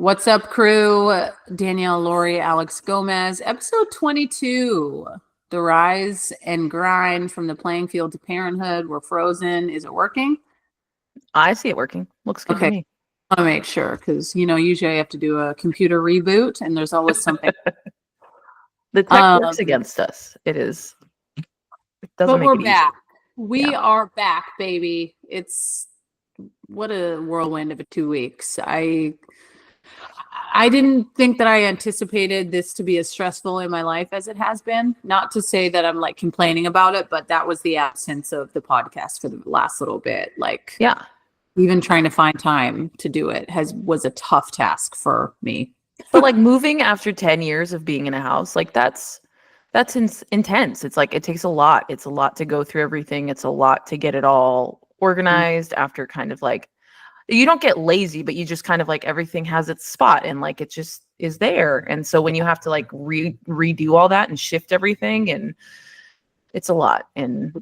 What's up, crew? Danielle, Lori, Alex Gomez, episode 22. The rise and grind from the playing field to parenthood. We're frozen. Is it working? I see it working. Looks good to me. I want to make sure because, usually I have to do a computer reboot and there's always something. The tech works against us. It is. It doesn't make it easy. Back. We are back, baby. It's what a whirlwind of 2 weeks. I didn't think that I anticipated this to be as stressful in my life as it has been. Not to say that I'm like complaining about it, but that was the absence of the podcast for the last little bit. Like, yeah, even trying to find time to do it was a tough task for me. But like moving after 10 years of being in a house, like that's intense. It's like, it takes a lot. It's a lot to go through everything. It's a lot to get it all organized after kind of like, you don't get lazy, but you just kind of like everything has its spot and like it just is there. And so when you have to like redo all that and shift everything, and it's a lot. And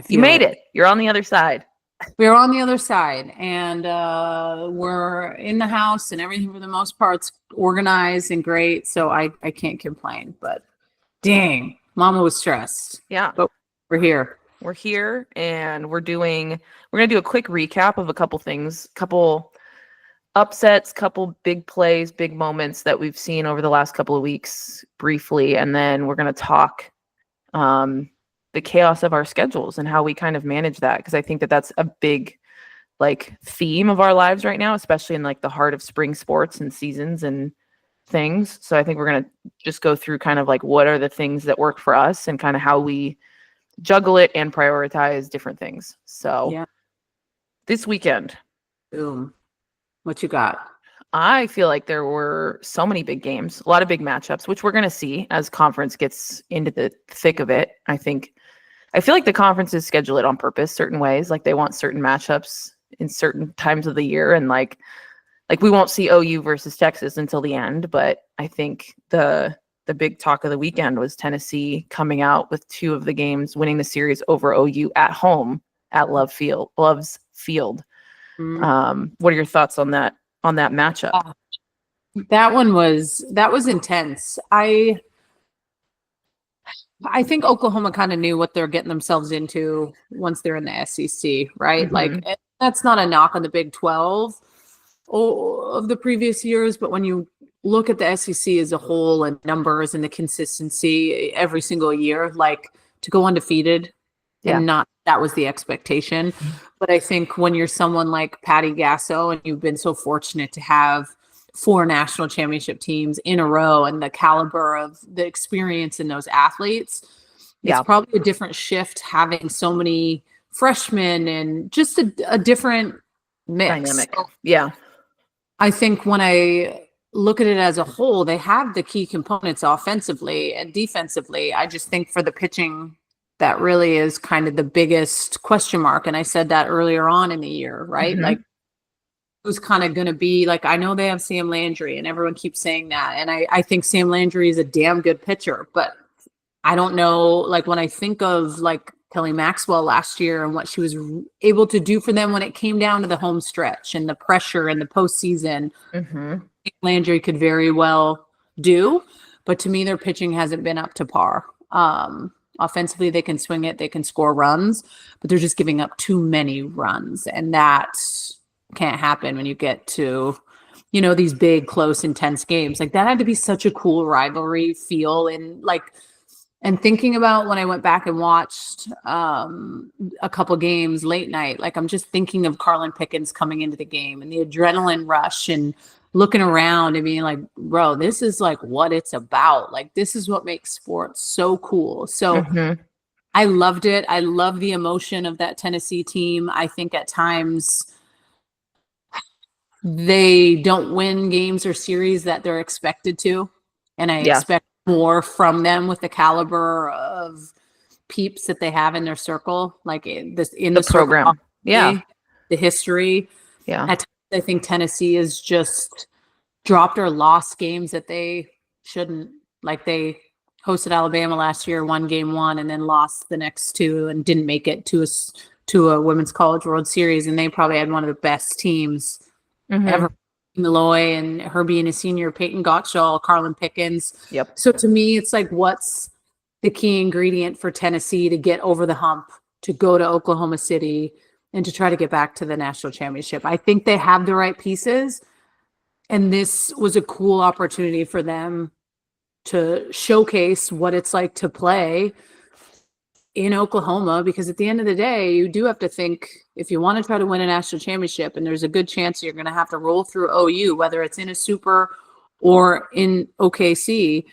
you made it. You're on the other side. We're on the other side, and we're in the house, and everything for the most part's organized and great. So I can't complain. But dang, Mama was stressed. Yeah, but we're here. We're here, and we're gonna do a quick recap of a couple things, couple upsets, couple big plays, big moments that we've seen over the last couple of weeks briefly, and then we're gonna talk the chaos of our schedules and how we kind of manage that, because I think that that's a big like theme of our lives right now, especially in like the heart of spring sports and seasons and things. So I think we're gonna just go through kind of like what are the things that work for us and kind of how we juggle it and prioritize different things. So yeah. This weekend, boom, what you got? I feel like there were so many big games, a lot of big matchups, which we're going to see as conference gets into the thick of it. I feel like the conferences schedule it on purpose, certain ways, like they want certain matchups in certain times of the year. And like we won't see OU versus Texas until the end, but I think the big talk of the weekend was Tennessee coming out with 2 of the games, winning the series over OU at home at Love's Field. Mm-hmm. What are your thoughts on that matchup? That was intense. I think Oklahoma kind of knew what they're getting themselves into once they're in the SEC, right? Mm-hmm. Like, that's not a knock on the Big 12 of the previous years, but when you look at the SEC as a whole and numbers and the consistency every single year, like to go undefeated and not, that was the expectation. But I think when you're someone like Patty Gasso and you've been so fortunate to have 4 national championship teams in a row and the caliber of the experience in those athletes, it's probably a different shift having so many freshmen and just a different mix. Dynamic. So, I think when I look at it as a whole, they have the key components offensively and defensively. I just think for the pitching, that really is kind of the biggest question mark. And I said that earlier on in the year, right? Mm-hmm. Like, who's kind of going to be like, I know they have Sam Landry and everyone keeps saying that. And I think Sam Landry is a damn good pitcher, but I don't know, like when I think of like Kelly Maxwell last year and what she was able to do for them when it came down to the home stretch and the pressure and the postseason, mm-hmm. Landry could very well do, but to me, their pitching hasn't been up to par. Offensively, they can swing it, they can score runs, but they're just giving up too many runs. And that can't happen when you get to, these big, close, intense games. Like that had to be such a cool rivalry feel. And thinking about when I went back and watched a couple games late night, like I'm just thinking of Carlin Pickens coming into the game and the adrenaline rush and looking around and being like, bro, this is like what it's about. Like, this is what makes sports so cool. So mm-hmm. I loved it. I love the emotion of that Tennessee team. I think at times they don't win games or series that they're expected to. And I expect more from them with the caliber of peeps that they have in their circle, like in the program. The history. Yeah. At times, I think Tennessee has just dropped or lost games that they shouldn't. Like they hosted Alabama last year, won game 1, and then lost the next 2 and didn't make it to a Women's College World Series. And they probably had one of the best teams mm-hmm. ever Malloy and her being a senior, Peyton Gottschall, Carlin Pickens. Yep. So to me, it's like, what's the key ingredient for Tennessee to get over the hump, to go to Oklahoma City and to try to get back to the national championship? I think they have the right pieces. And this was a cool opportunity for them to showcase what it's like to play in Oklahoma, because at the end of the day, you do have to think, if you want to try to win a national championship, and there's a good chance you're going to have to roll through OU, whether it's in a super or in OKC,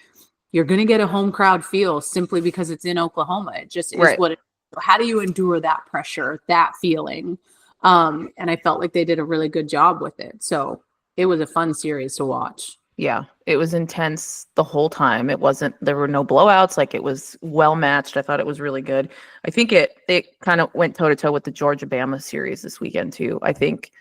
you're going to get a home crowd feel simply because it's in Oklahoma. It just is what it is. How do you endure that pressure, that feeling? And I felt like they did a really good job with it. So it was a fun series to watch. Yeah, it was intense the whole time. There were no blowouts. Like, it was well matched. I thought it was really good. I think it kind of went toe to toe with the Georgia-Bama series this weekend too. I think,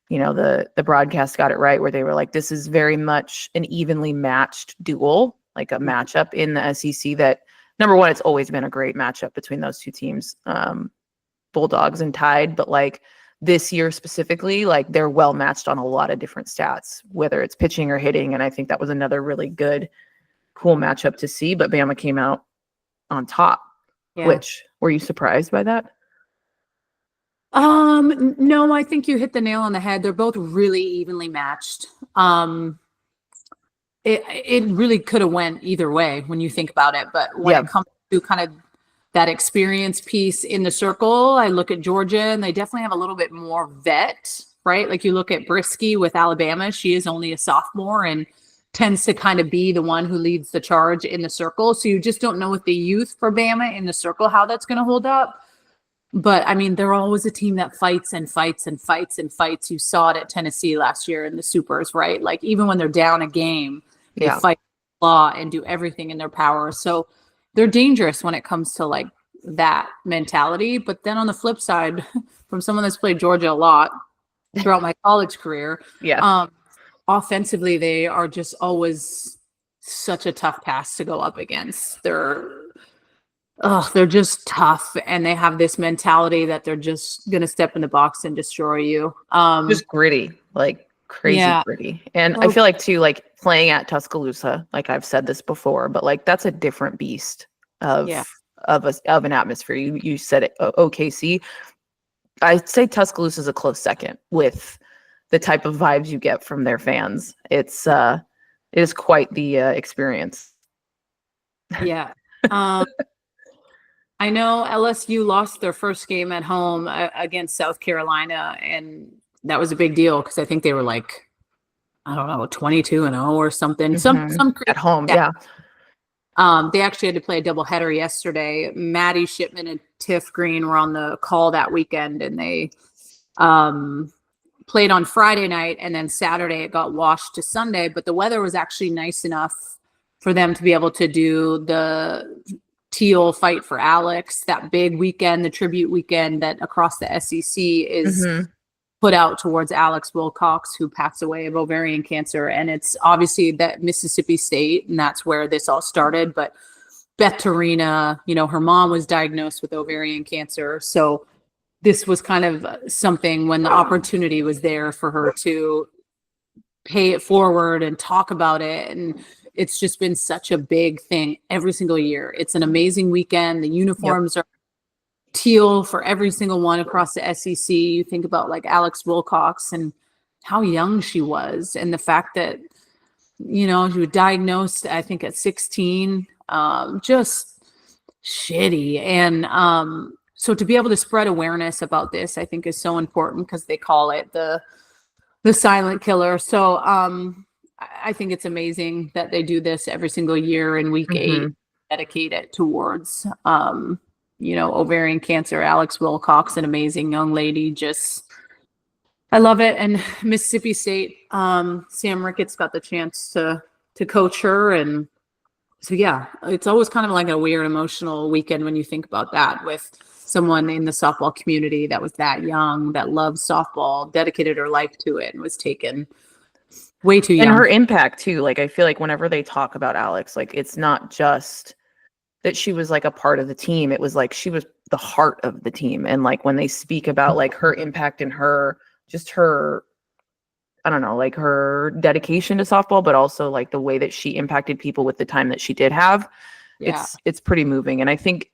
the broadcast got it right, where they were like, this is very much an evenly matched duel, like a matchup in the SEC that, number one, it's always been a great matchup between those two teams, Bulldogs and Tide, but like, this year specifically, like, they're well matched on a lot of different stats, whether it's pitching or hitting. And I think that was another really good, cool matchup to see. But Bama came out on top. Yeah. Which, were you surprised by that? No, I think you hit the nail on the head. They're both really evenly matched. It really could have went either way when you think about it. But when it comes to kind of that experience piece in the circle, I look at Georgia, and they definitely have a little bit more vet, right? Like, you look at Brisky with Alabama, she is only a sophomore and tends to kind of be the one who leads the charge in the circle. So you just don't know with the youth for Bama in the circle how that's going to hold up. But I mean, they're always a team that fights and fights and fights and fights. You saw it at Tennessee last year in the Supers, right? Like, even when they're down a game, they fight law and do everything in their power. So they're dangerous when it comes to like that mentality. But then on the flip side, from someone that's played Georgia a lot throughout my college career, offensively, they are just always such a tough pass to go up against. They're just tough, and they have this mentality that they're just going to step in the box and destroy you. Just gritty, like crazy gritty. And I feel like too, like, playing at Tuscaloosa, like I've said this before, but like, that's a different beast of an atmosphere. You said it, OKC. I'd say Tuscaloosa is a close second with the type of vibes you get from their fans. It is quite the experience. Yeah. I know LSU lost their first game at home against South Carolina, and that was a big deal because I think they were like, I don't know, 22-0 or something. Mm-hmm. Some at home, yeah. They actually had to play a doubleheader yesterday. Maddie Shipman and Tiff Green were on the call that weekend, and they played on Friday night, and then Saturday it got washed to Sunday. But the weather was actually nice enough for them to be able to do the Teal Fight for Alex, that big weekend, the tribute weekend that across the SEC is put out towards Alex Wilcox, who passed away of ovarian cancer. And it's obviously that Mississippi State, and that's where this all started. But Beth Tarina, her mom was diagnosed with ovarian cancer. So this was kind of something when the opportunity was there for her to pay it forward and talk about it. And it's just been such a big thing every single year. It's an amazing weekend. The uniforms are teal for every single one across the SEC. You think about like Alex Wilcox and how young she was, and the fact that, she was diagnosed, I think, at 16, just shitty. And so to be able to spread awareness about this, I think, is so important, because they call it the silent killer. So I think it's amazing that they do this every single year in week 8, dedicate it towards, ovarian cancer. Alex Wilcox, an amazing young lady. I love it. And Mississippi State, Sam Ricketts got the chance to coach her. And so, it's always kind of like a weird emotional weekend when you think about that, with someone in the softball community that was that young, that loved softball, dedicated her life to it, and was taken way too young. And her impact too. Like, I feel like whenever they talk about Alex, like, it's not just that she was like a part of the team. It was like she was the heart of the team. And like, when they speak about like her impact and her I don't know, like her dedication to softball, but also like the way that she impacted people with the time that she did have. Yeah. It's pretty moving. And I think,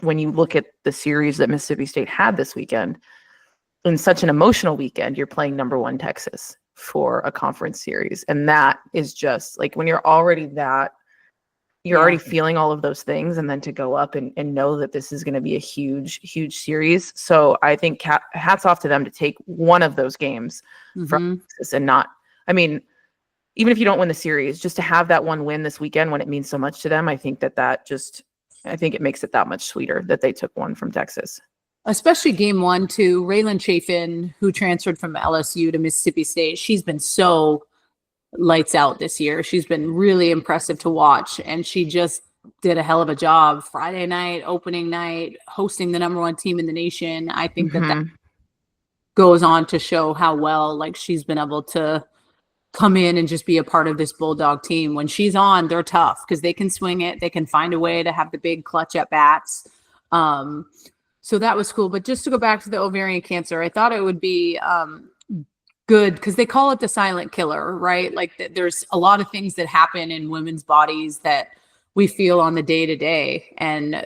when you look at the series that Mississippi State had this weekend, in such an emotional weekend, you're playing number one Texas for a conference series. And that is just like when you're already already feeling all of those things, and then to go up and know that this is going to be a huge, huge series. So I think hats off to them to take one of those games from Texas and not, I mean, even if you don't win the series, just to have that one win this weekend when it means so much to them, I think I think it makes it that much sweeter that they took one from Texas. Especially game 1 too. Raylan Chafin, who transferred from LSU to Mississippi State, she's been so lights out this year. She's been really impressive to watch, and she just did a hell of a job Friday night, opening night, hosting the number one team in the nation. I think that goes on to show how well like she's been able to come in and just be a part of this Bulldog team. When she's on, they're tough because they can swing it. They can find a way to have the big clutch at bats. So that was cool. But just to go back to the ovarian cancer, I thought it would be good because they call it the silent killer, right? Like there's a lot of things that happen in women's bodies that we feel on the day to day, and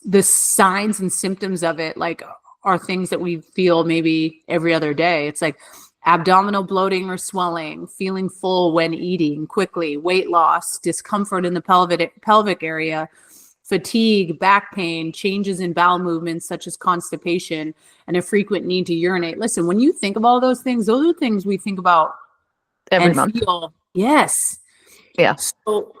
the signs and symptoms of it like are things that we feel maybe every other day. It's like abdominal bloating or swelling, feeling full when eating quickly, weight loss, discomfort in the pelvic area, fatigue, back pain, changes in bowel movements such as constipation, and a frequent need to urinate. Listen, when you think of all those are things we think about every month. Yes. Yeah. So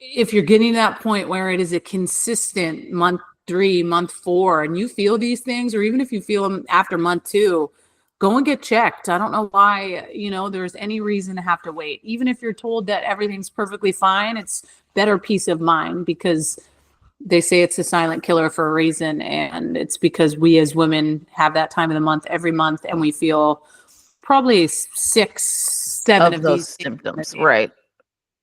if you're getting to that point where it is a consistent month 3, month 4, and you feel these things, or even if you feel them after month 2, go and get checked. I don't know why, there's any reason to have to wait. Even if you're told that everything's perfectly fine, it's better peace of mind because they say it's a silent killer for a reason. And it's because we as women have that time of the month every month, and we feel probably 6, 7 of those these symptoms. Right.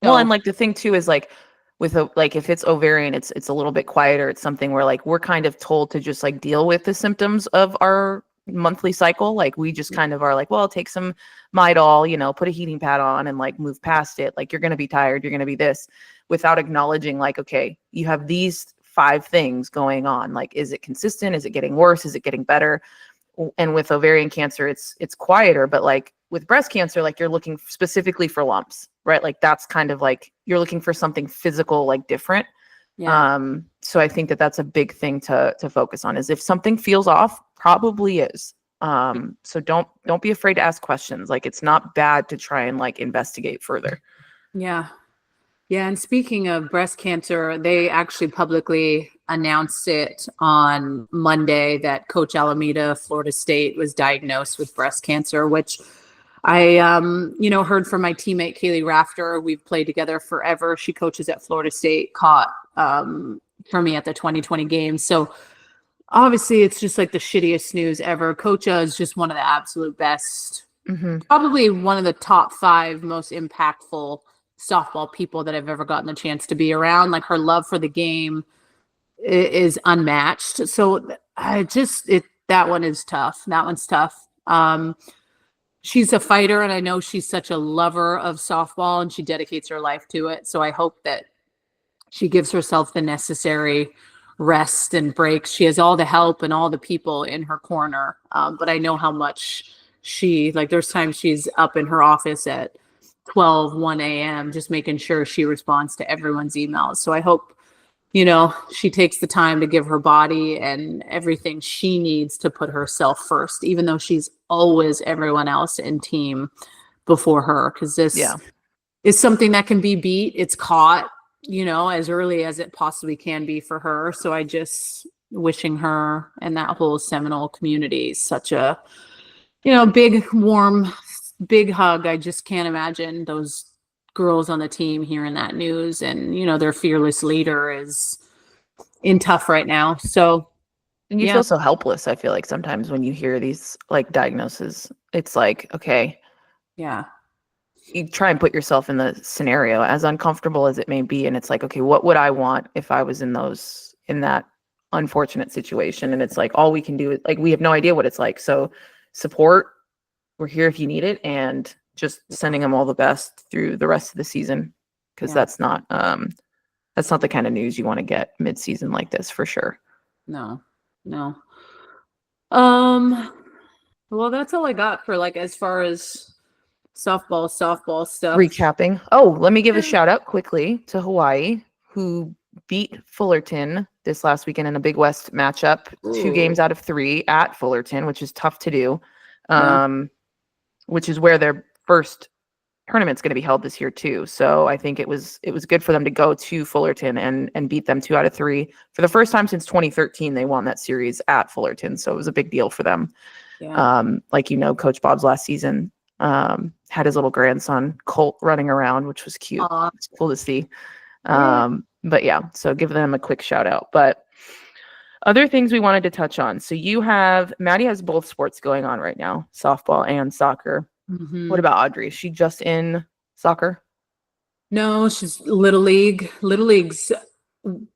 Well, and like the thing too is like if it's ovarian, it's a little bit quieter. It's something where like we're kind of told to just like deal with the symptoms of our monthly cycle. Like we just kind of are like, well, take some Midol, put a heating pad on and like move past it. Like you're going to be tired. You're going to be this, without acknowledging like, okay, you have these 5 things going on. Like, is it consistent? Is it getting worse? Is it getting better? And with ovarian cancer, it's quieter, but like with breast cancer, like you're looking specifically for lumps, right? Like that's kind of like you're looking for something physical, like different. Yeah. So I think that that's a big thing to focus on, is if something feels off, probably is. So don't be afraid to ask questions. Like it's not bad to try and like investigate further. Yeah. Yeah. And speaking of breast cancer, they actually publicly announced it on Monday that Coach Alameda, Florida State, was diagnosed with breast cancer, which I, heard from my teammate, Kaylee Rafter. We've played together forever. She coaches at Florida State, caught for me at the 2020 games. So obviously it's just like the shittiest news ever. Coacha is just one of the absolute best, probably one of the top 5 most impactful softball people that I've ever gotten the chance to be around. Like her love for the game is unmatched. So that one is tough. That one's tough. She's a fighter, and I know she's such a lover of softball, and she dedicates her life to it. So I hope that she gives herself the necessary rest and breaks. She has all the help and all the people in her corner. But I know how much there's times she's up in her office at 1 a.m. just making sure she responds to everyone's emails. So I hope, she takes the time to give her body and everything she needs to put herself first, even though she's always everyone else in team before her. Because this is something that can be beat. It's caught, as early as it possibly can be for her. So I just wishing her and that whole Seminole community such a, big, warm, big hug. I just can't imagine those girls on the team hearing that news, and their fearless leader is in tough right now. So and you feel so helpless. I feel like sometimes when you hear these like diagnoses, it's like, okay, you try and put yourself in the scenario, as uncomfortable as it may be, and it's like, okay, what would I want if I was in that unfortunate situation? And it's like all we can do is like we have no idea what it's like. So support, we're here if you need it, and just sending them all the best through the rest of the season, because that's not the kind of news you want to get mid-season like this, for sure. No. Well, that's all I got for like as far as softball stuff. Recapping. Oh, let me give a shout out quickly to Hawaii, who beat Fullerton this last weekend in a Big West matchup. Ooh. 2 games out of 3 at Fullerton, which is tough to do. Yeah. Which is where their first tournament's going to be held this year too. So I think it was good for them to go to Fullerton and beat them 2 out of 3. For the first time since 2013, they won that series at Fullerton. So it was a big deal for them. Yeah. Like, Coach Bob's last season had his little grandson Colt running around, which was cute. It's cool to see. But yeah, so give them a quick shout out. But other things we wanted to touch on. So Maddie has both sports going on right now, softball and soccer. Mm-hmm. What about Audrey? Is she just in soccer? No, she's Little League. Little League's,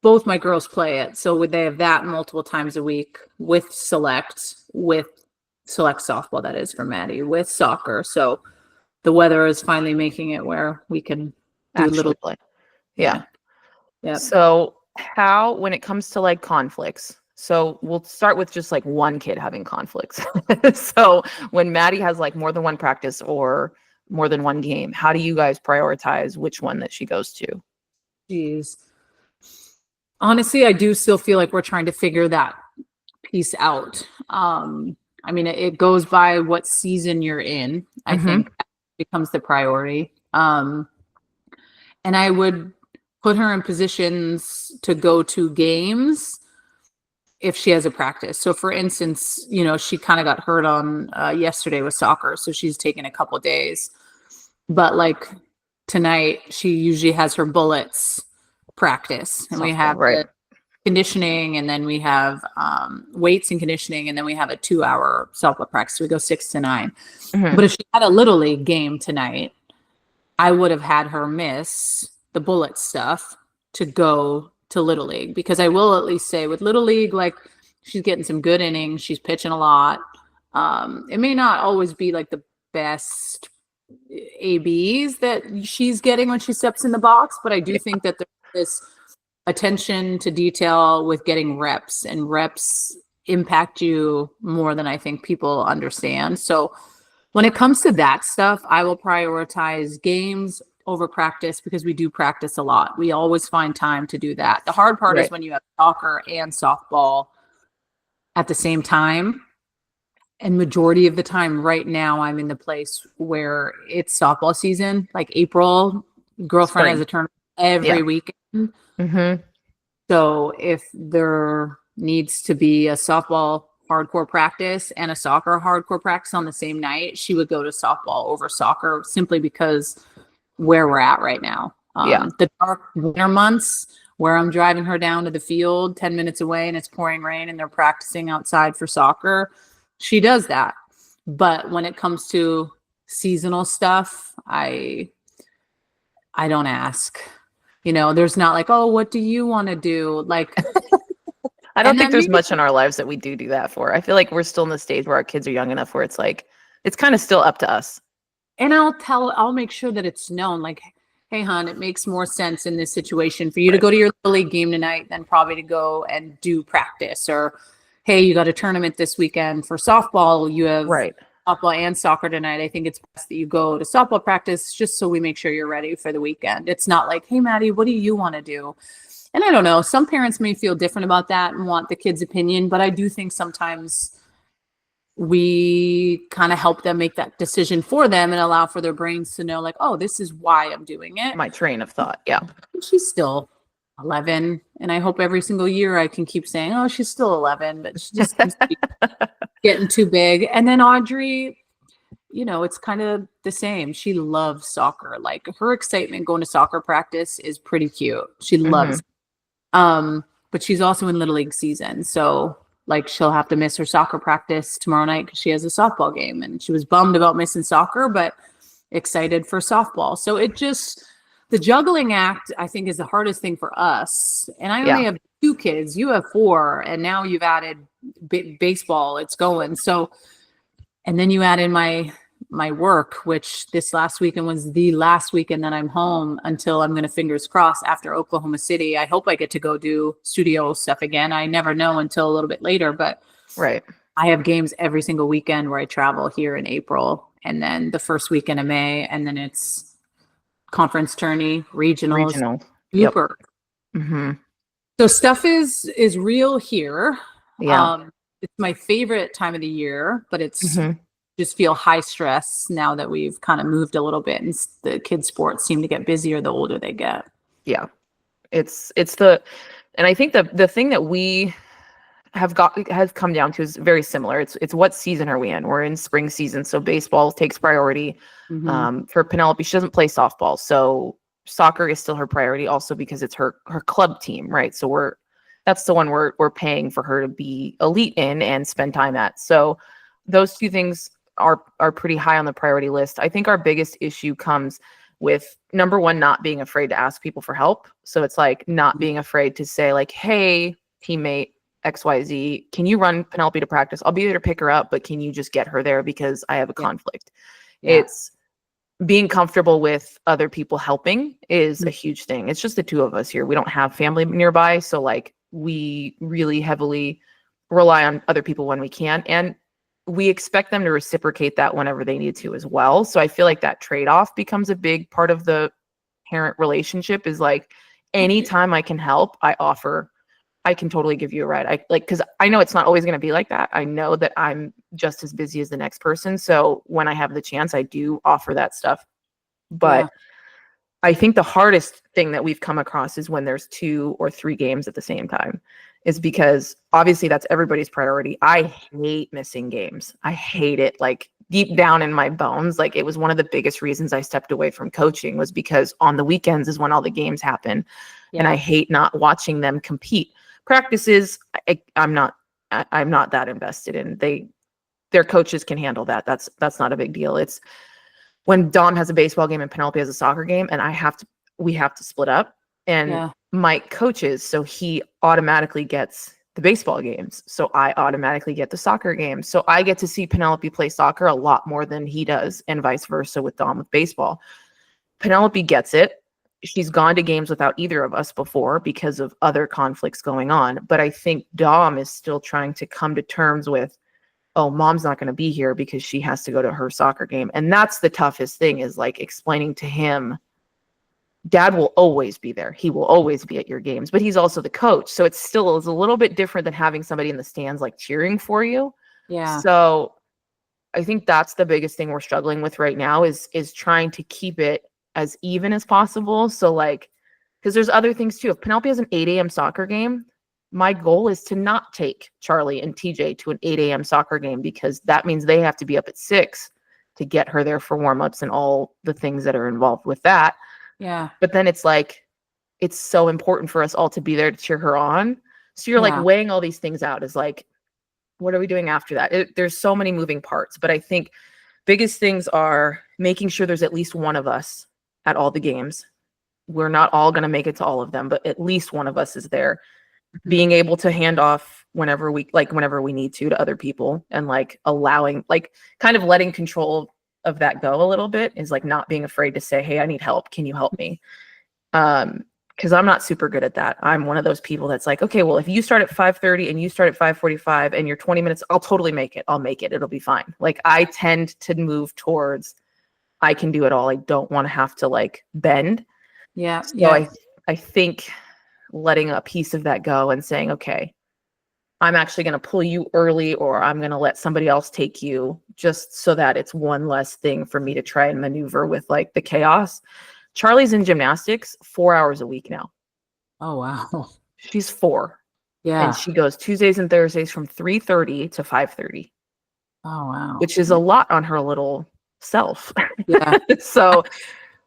both my girls play it. So they have that multiple times a week with select softball, that is for Maddie, with soccer. So the weather is finally making it where we can do Actually play. Yeah. So when it comes to like conflicts, so we'll start with just like one kid having conflicts. So when Maddie has like more than one practice or more than one game, how do you guys prioritize which one that she goes to? Jeez. Honestly, I do still feel like we're trying to figure that piece out. I mean, it goes by what season you're in. I think that becomes the priority. And I would put her in positions to go to games if she has a practice. So for instance, she kind of got hurt on yesterday with soccer. So she's taken a couple days, but like tonight, she usually has her bullets practice, and we have the conditioning, and then we have weights and conditioning, and then we have a 2-hour softball practice. So we go 6 to 9. But if she had a Little League game tonight, I would have had her miss the bullet stuff to go to Little League, because I will at least say with Little League, like, she's getting some good innings. She's pitching a lot. It may not always be like the best ABs that she's getting when she steps in the box, but I do think that there's this attention to detail with getting reps, and reps impact you more than I think people understand. So when it comes to that stuff, I will prioritize games over practice, because we do practice a lot. We always find time to do that. The hard part is when you have soccer and softball at the same time. And majority of the time right now, I'm in the place where it's softball season, like April. Girlfriend has a tournament every weekend. So if there needs to be a softball hardcore practice and a soccer hardcore practice on the same night, she would go to softball over soccer, simply because where we're at right now. The dark winter months where I'm driving her down to the field 10 minutes away and it's pouring rain and they're practicing outside for soccer, she does that. But when it comes to seasonal stuff, I don't ask. There's not like, oh, what do you want to do? Like, I don't think there's much in our lives that we do that for. I feel like we're still in the stage where our kids are young enough where it's like, it's kind of still up to us. And I'll make sure that it's known, like, hey, hon, it makes more sense in this situation for you to go to your Little League game tonight than probably to go and do practice. Or, hey, you got a tournament this weekend for softball. You have softball and soccer tonight. I think it's best that you go to softball practice, just so we make sure you're ready for the weekend. It's not like, hey, Maddie, what do you want to do? And I don't know, some parents may feel different about that and want the kid's opinion, but I do think sometimes we kind of help them make that decision for them and allow for their brains to know, like, oh, this is why I'm doing it. My train of thought. Yeah. She's still 11. And I hope every single year I can keep saying, oh, she's still 11, but she just seems to be getting too big. And then Audrey, it's kind of the same. She loves soccer. Like, her excitement going to soccer practice is pretty cute. She loves it. But she's also in Little League season. So like, she'll have to miss her soccer practice tomorrow night because she has a softball game, and she was bummed about missing soccer, but excited for softball. So the juggling act, I think, is the hardest thing for us. And I only have 2 kids. You have 4, and now you've added baseball. It's going. So, and then you add in my my work, which this last weekend was the last weekend that I'm home until I'm going to, fingers crossed, after Oklahoma City. I hope I get to go do studio stuff again. I never know until a little bit later, but Right. I have games every single weekend where I travel here in April, and then the first weekend of May, and then it's conference tourney, regionals, Regional. Yep. super. Mm-hmm. So stuff is real here. Yeah. It's my favorite time of the year, but it's Mm-hmm. just feel high stress now that we've kind of moved a little bit, and the kids' sports seem to get busier the older they get. Yeah. And I think the thing that we has come down to is very similar. It's what season are we in? We're in spring season, so baseball takes priority. Mm-hmm. For Penelope, she doesn't play softball, so soccer is still her priority, also because it's her club team, right? So that's the one we're paying for her to be elite in and spend time at. So those two things are pretty high on the priority list. I think our biggest issue comes with, number one, not being afraid to ask people for help. So it's like not being afraid to say like, hey, teammate, XYZ, can you run Penelope to practice? I'll be there to pick her up, but can you just get her there because I have a conflict? Yeah. It's being comfortable with other people helping is a huge thing. It's just the two of us here. We don't have family nearby. So like we really heavily rely on other people when we can. And we expect them to reciprocate that whenever they need to as well. So I feel like that trade-off becomes a big part of the parent relationship, is like anytime I can help, I offer. I can totally give you a ride. Because I know it's not always going to be like that. I know that I'm just as busy as the next person. So when I have the chance, I do offer that stuff. But I think the hardest thing that we've come across is when there's 2 or 3 games at the same time, is because obviously that's everybody's priority. I hate missing games. I hate it. Like deep down in my bones, like it was one of the biggest reasons I stepped away from coaching, was because on the weekends is when all the games happen. Yeah. And I hate not watching them compete. Practices, I'm not that invested in. Their coaches can handle that. That's not a big deal. It's when Dom has a baseball game and Penelope has a soccer game, and we have to split up. And Mike coaches, so he automatically gets the baseball games. So I automatically get the soccer games. So I get to see Penelope play soccer a lot more than he does, and vice versa with Dom with baseball. Penelope gets it. She's gone to games without either of us before because of other conflicts going on. But I think Dom is still trying to come to terms with, oh, mom's not going to be here because she has to go to her soccer game. And that's the toughest thing, is like explaining to him, dad will always be there. He will always be at your games, but he's also the coach. So it still is a little bit different than having somebody in the stands like cheering for you. Yeah. So I think that's the biggest thing we're struggling with right now, is trying to keep it as even as possible. So like, because there's other things too. If Penelope has an 8 a.m. soccer game, my goal is to not take Charlie and TJ to an 8 a.m. soccer game, because that means they have to be up at 6 to get her there for warmups and all the things that are involved with that. Yeah. But then it's like, it's so important for us all to be there to cheer her on. So you're like weighing all these things out, is like, what are we doing after that? There's so many moving parts, but I think biggest things are making sure there's at least one of us at all the games. We're not all going to make it to all of them, but at least one of us is there. Being able to hand off whenever we need to other people, and like allowing, like kind of letting control of that go a little bit, is like not being afraid to say, hey, I need help. Can you help me? Because I'm not super good at that. I'm one of those people that's like, okay, well, if you start at 5:30 and you start at 5:45 and you're 20 minutes, I'll totally make it. I'll make it. It'll be fine. Like I tend to move towards, I can do it all. I don't want to have to like bend. Yeah. So I think letting a piece of that go and saying, okay, I'm actually going to pull you early, or I'm going to let somebody else take you, just so that it's one less thing for me to try and maneuver with like the chaos. Charlie's in gymnastics 4 hours a week now. Oh, wow. She's 4. Yeah. And she goes Tuesdays and Thursdays from 3:30 to 5:30. Oh, wow. Which is a lot on her little self. Yeah. So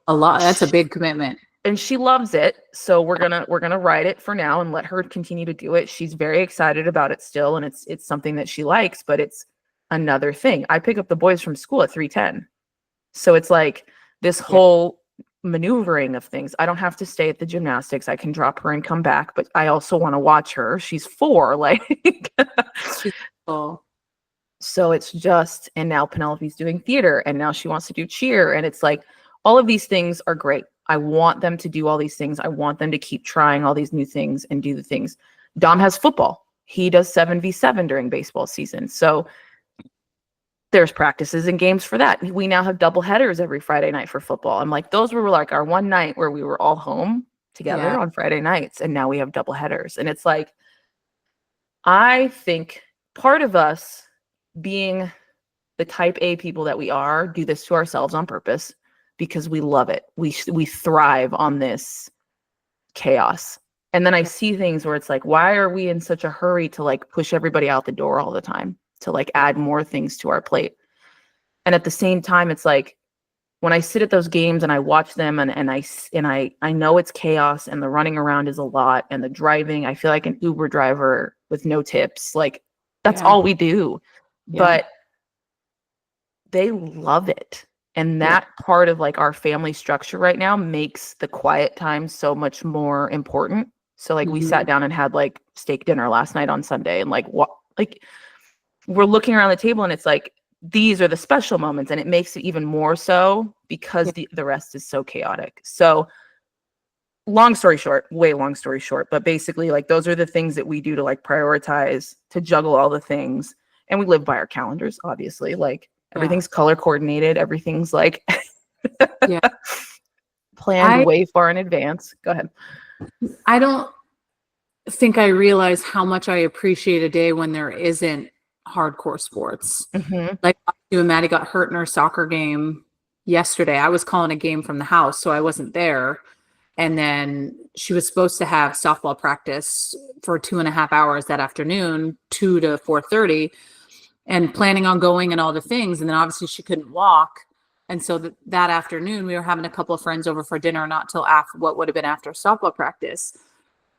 a lot. That's a big commitment. And she loves it. So we're gonna ride it for now and let her continue to do it. She's very excited about it still, and it's something that she likes, but it's another thing. I pick up the boys from school at 3:10. So it's like this whole maneuvering of things. I don't have to stay at the gymnastics. I can drop her and come back, but I also want to watch her. She's 4. Like Oh. So it's just, and now Penelope's doing theater and now she wants to do cheer. And it's like, all of these things are great. I want them to do all these things. I want them to keep trying all these new things and do the things. Dom has football. He does 7v7 during baseball season. So there's practices and games for that. We now have double headers every Friday night for football. I'm like, those were like our one night where we were all home together on Friday nights. And now we have double headers. And it's like, I think part of us being the type A people that we are, do this to ourselves on purpose because we love it. We thrive on this chaos. And then I see things where it's like, why are we in such a hurry to like push everybody out the door all the time, to like add more things to our plate? And at the same time, it's like, when I sit at those games and I watch them and I know it's chaos and the running around is a lot and the driving, I feel like an Uber driver with no tips. Like, that's all we do. But they love it. And that part of like our family structure right now makes the quiet time so much more important. So like we sat down and had like steak dinner last night on Sunday, and like what, like we're looking around the table and it's like, these are the special moments, and it makes it even more so because the rest is so chaotic. So long story short, but basically like those are the things that we do to like prioritize, to juggle all the things. And we live by our calendars, obviously. Like everything's color coordinated. Everything's like planned way far in advance. Go ahead. I don't think I realize how much I appreciate a day when there isn't hardcore sports. Like you and Maddie got hurt in our soccer game yesterday. I was calling a game from the house, so I wasn't there. And then she was supposed to have softball practice for 2.5 hours that afternoon, 2 to 4:30, and planning on going and all the things. And then obviously she couldn't walk. And so that afternoon we were having a couple of friends over for dinner, not till after what would have been after softball practice.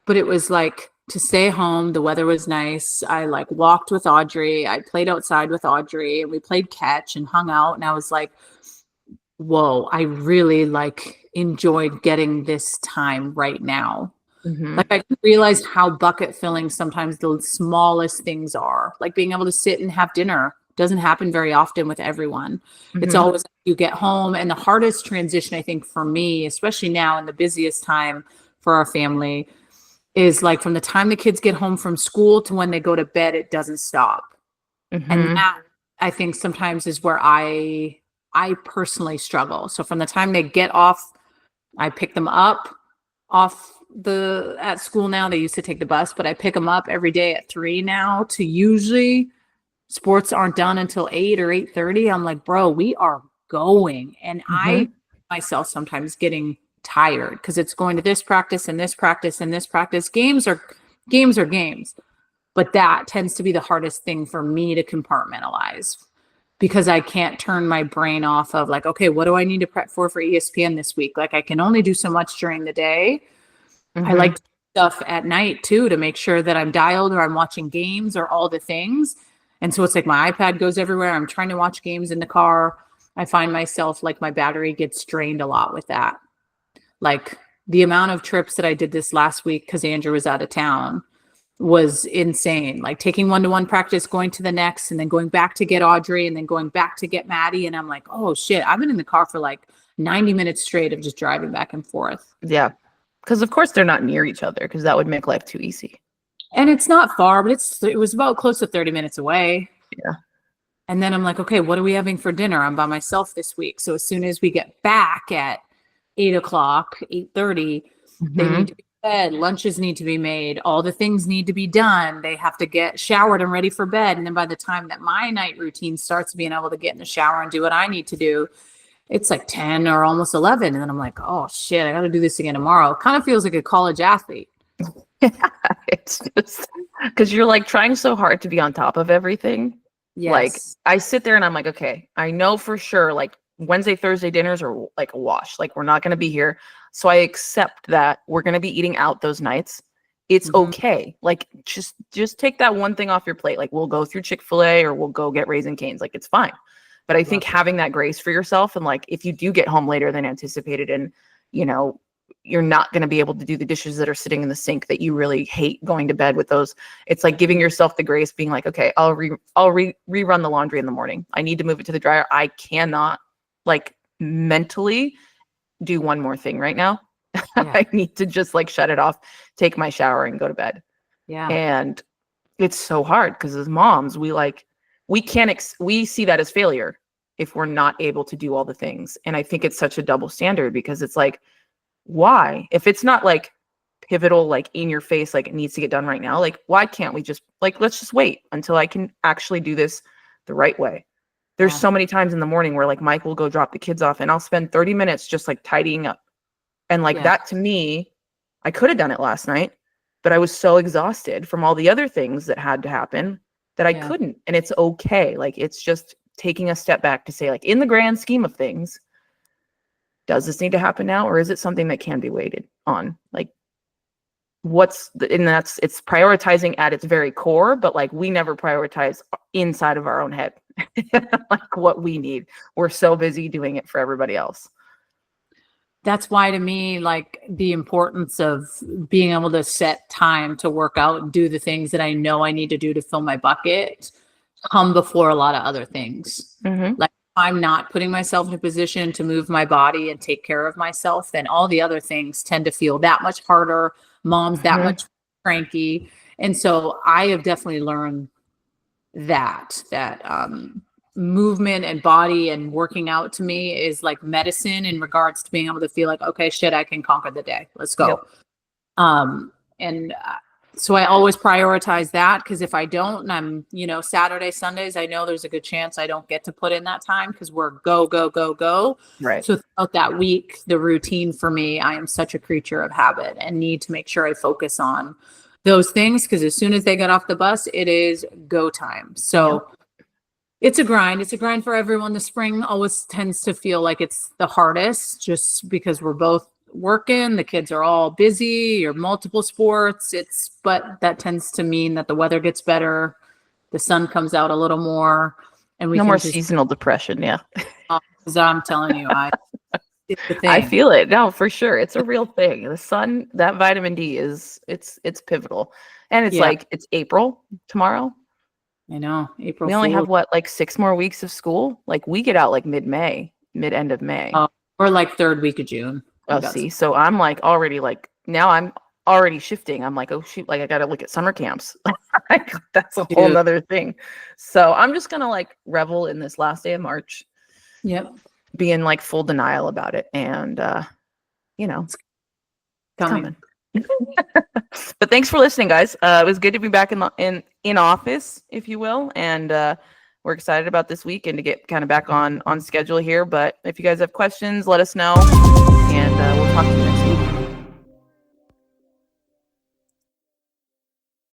But it was like to stay home. The weather was nice. I like walked with Audrey. I played outside with Audrey and we played catch and hung out. And I was like, whoa, I really like enjoyed getting this time right now. Like I realized how bucket filling sometimes the smallest things are. Like being able to sit and have dinner doesn't happen very often with everyone. It's always you get home. And the hardest transition, I think, for me, especially now in the busiest time for our family, is like from the time the kids get home from school to when they go to bed, it doesn't stop. And that, I think, sometimes is where I personally struggle. So from the time they get off, I pick them up at school now. They used to take the bus, but I pick them up every day at 3 now, to usually sports aren't done until 8 or 8:30. I'm like, bro, we are going. And I myself sometimes getting tired because it's going to this practice and this practice and this practice. Games are games. But that tends to be the hardest thing for me to compartmentalize, because I can't turn my brain off of like, okay, what do I need to prep for ESPN this week? Like I can only do so much during the day. I like to do stuff at night too, to make sure that I'm dialed or I'm watching games or all the things. And so it's like my iPad goes everywhere. I'm trying to watch games in the car. I find myself like my battery gets drained a lot with that. Like the amount of trips that I did this last week because Andrew was out of town was insane. Like taking 1-to-1 practice, going to the next, and then going back to get Audrey, and then going back to get Maddie. And I'm like, oh shit, I've been in the car for like 90 minutes straight of just driving back and forth. Yeah. Because of course they're not near each other, because that would make life too easy. And it's not far, but it was about close to 30 minutes away. Yeah. And then I'm like, okay, what are we having for dinner? I'm by myself this week. So as soon as we get back at 8 o'clock, 8:30, they need to be fed. Lunches need to be made. All the things need to be done. They have to get showered and ready for bed. And then by the time that my night routine starts, being able to get in the shower and do what I need to do, it's like 10 or almost 11. And then I'm like, oh shit, I got to do this again tomorrow. It kind of feels like a college athlete. It's just because you're like trying so hard to be on top of everything. Yes. Like I sit there and I'm like, okay, I know for sure like Wednesday, Thursday dinners are like a wash. Like we're not going to be here. So I accept that we're going to be eating out those nights. It's okay. Like just take that one thing off your plate. Like we'll go through Chick-fil-A or we'll go get Raising Cane's. Like it's fine. But I think having that grace for yourself, and like if you do get home later than anticipated and you know you're not going to be able to do the dishes that are sitting in the sink that you really hate going to bed with those. It's like giving yourself the grace, being like, okay, I'll rerun the laundry in the morning. I need to move it to the dryer. I cannot like mentally do one more thing right now. Yeah. I need to just like shut it off, take my shower and go to bed. Yeah. And it's so hard because as moms, we see that as failure if we're not able to do all the things. And I think it's such a double standard because it's like, why? If it's not like pivotal, like in your face, like it needs to get done right now, like why can't we just like, let's just wait until I can actually do this the right way. There's so many times in the morning where like Mike will go drop the kids off and I'll spend 30 minutes just like tidying up. And like that to me, I could have done it last night, but I was so exhausted from all the other things that had to happen that I couldn't. And it's okay. Like it's just taking a step back to say like in the grand scheme of things, does this need to happen now? Or is it something that can be waited on? Like it's prioritizing at its very core, but like we never prioritize inside of our own head, like what we need. We're so busy doing it for everybody else. That's why to me, like the importance of being able to set time to work out and do the things that I know I need to do to fill my bucket come before a lot of other things. Mm-hmm. Like I'm not putting myself in a position to move my body and take care of myself, then all the other things tend to feel that much harder. Mom's that much cranky. And so I have definitely learned that movement and body and working out to me is like medicine in regards to being able to feel like, okay, shit, I can conquer the day. Let's go. Yep. So I always prioritize that because if I don't, and I'm, Saturday, Sundays, I know there's a good chance I don't get to put in that time because we're go. Right. So throughout that week, the routine for me, I am such a creature of habit and need to make sure I focus on those things because as soon as they get off the bus, it is go time. So it's a grind. It's a grind for everyone. The spring always tends to feel like it's the hardest just because we're both working, the kids are all busy or multiple sports. But that tends to mean that the weather gets better, the sun comes out a little more, and we no more seasonal depression. Yeah, because I'm telling you, it's the thing. I feel it. No, for sure, it's a real thing. The sun, that vitamin D it's pivotal, and it's like it's April tomorrow. I know April. We only have like 6 more weeks of school. Like we get out like end of May, or like 3rd week of June. Oh, see, so I'm like already like now I'm already shifting. I'm like, oh shoot, like I got to look at summer camps. Like, that's a whole nother thing. So I'm just going to like revel in this last day of March. Yep. Be in like full denial about it. And, it's coming. But thanks for listening, guys. It was good to be back in office, if you will. And, we're excited about this week and to get kind of back on schedule here. But if you guys have questions, let us know. And we'll talk to you